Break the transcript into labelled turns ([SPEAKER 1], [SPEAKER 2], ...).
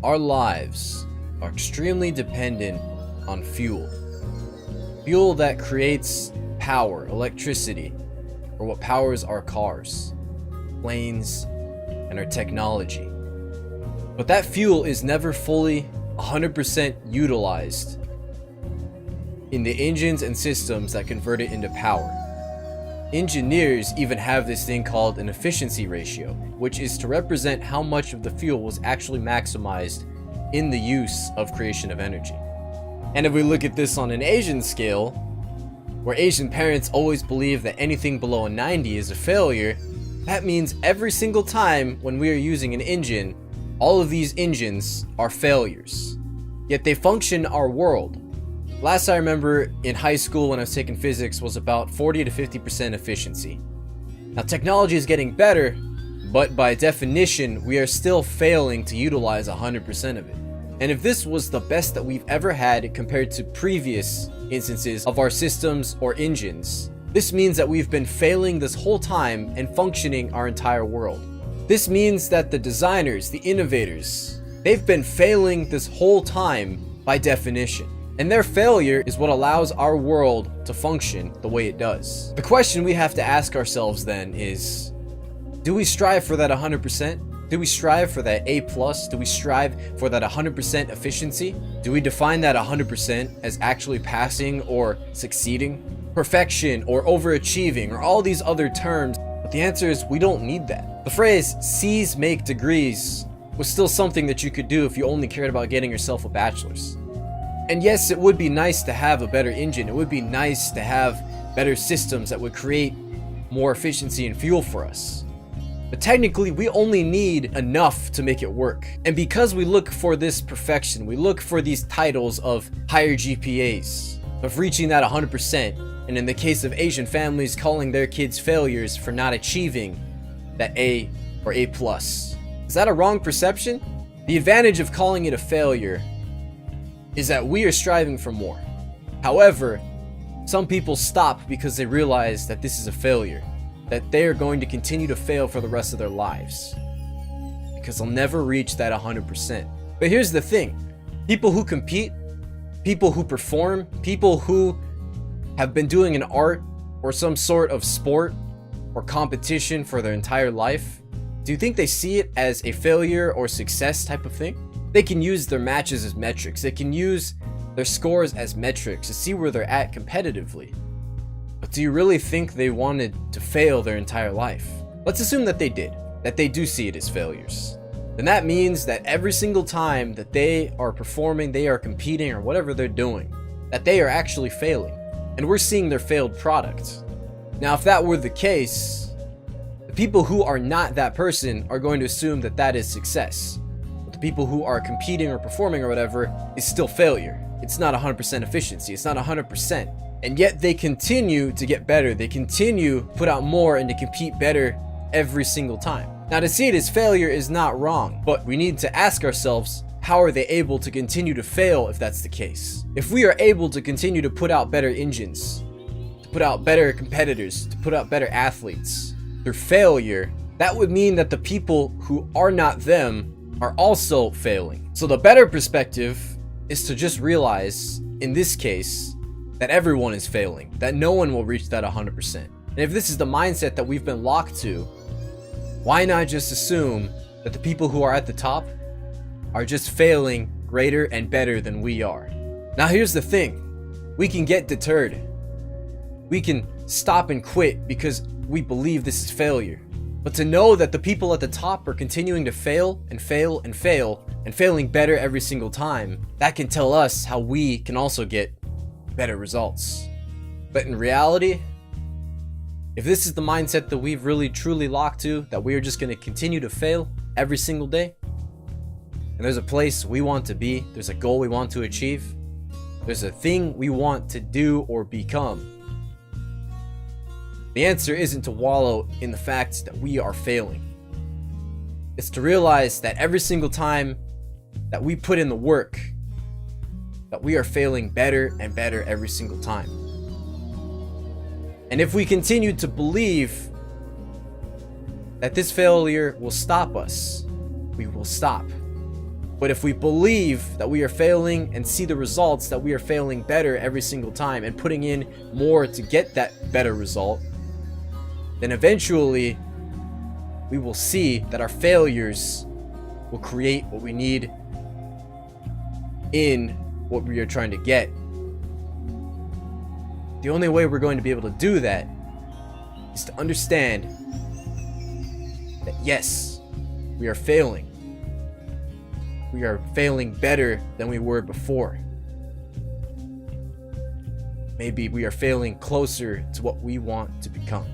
[SPEAKER 1] Our lives are extremely dependent on fuel. Fuel that creates power, electricity, or what powers our cars, planes, and our technology. But that fuel is never fully 100% utilized in the engines and systems that convert it into power. Engineers even have this thing called an efficiency ratio, which is to represent how much of the fuel was actually maximized in the use of creation of energy. And if we look at this on an Asian scale, where Asian parents always believe that anything below a 90 is a failure, that means every single time when we are using an engine, all of these engines are failures. Yet they function our world. Last I remember in high school when I was taking physics was about 40 to 50% efficiency. Now technology is getting better, but by definition, we are still failing to utilize 100% of it. And if this was the best that we've ever had compared to previous instances of our systems or engines, this means that we've been failing this whole time and functioning our entire world. This means that the designers, the innovators, they've been failing this whole time by definition. And their failure is what allows our world to function the way it does. The question we have to ask ourselves then is, do we strive for that 100%? Do we strive for that A+? Do we strive for that 100% efficiency? Do we define that 100% as actually passing or succeeding? Perfection or overachieving or all these other terms? But the answer is we don't need that. The phrase C's make degrees was still something that you could do if you only cared about getting yourself a bachelor's. And yes, it would be nice to have a better engine. It would be nice to have better systems that would create more efficiency and fuel for us. But technically, we only need enough to make it work. And because we look for this perfection, we look for these titles of higher GPAs, of reaching that 100%, and in the case of Asian families, calling their kids failures for not achieving that A or A+. Is that a wrong perception? The advantage of calling it a failure is that we are striving for more. However, some people stop because they realize that this is a failure, that they are going to continue to fail for the rest of their lives because they'll never reach that 100%. But here's the thing, people who compete, people who perform, people who have been doing an art or some sort of sport or competition for their entire life, do you think they see it as a failure or success type of thing? They can use their matches as metrics. They can use their scores as metrics to see where they're at competitively. But do you really think they wanted to fail their entire life? Let's assume that they did, that they do see it as failures. Then that means that every single time that they are performing, they are competing or whatever they're doing, that they are actually failing. And we're seeing their failed product. Now, if that were the case, the people who are not that person are going to assume that that is success. People who are competing or performing or whatever is still failure. It's not 100% efficiency. It's not 100%. And yet they continue to get better. They continue to put out more and to compete better every single time. Now, to see it as failure is not wrong, but we need to ask ourselves, how are they able to continue to fail if that's the case? If we are able to continue to put out better engines, to put out better competitors, to put out better athletes through failure, that would mean that the people who are not them are also failing. So the better perspective is to just realize, in this case, that everyone is failing, that no one will reach that 100%. And if this is the mindset that we've been locked to, why not just assume that the people who are at the top are just failing greater and better than we are? Now here's the thing, we can get deterred. We can stop and quit because we believe this is failure. But to know that the people at the top are continuing to fail and fail and fail and failing better every single time, that can tell us how we can also get better results. But in reality, if this is the mindset that we've really truly locked to, that we are just going to continue to fail every single day, and there's a place we want to be, there's a goal we want to achieve, there's a thing we want to do or become, the answer isn't to wallow in the fact that we are failing. It's to realize that every single time that we put in the work, that we are failing better and better every single time. And if we continue to believe that this failure will stop us, we will stop. But if we believe that we are failing and see the results that we are failing better every single time and putting in more to get that better result, then eventually we will see that our failures will create what we need in what we are trying to get. The only way we're going to be able to do that is to understand that yes, we are failing. We are failing better than we were before. Maybe we are failing closer to what we want to become.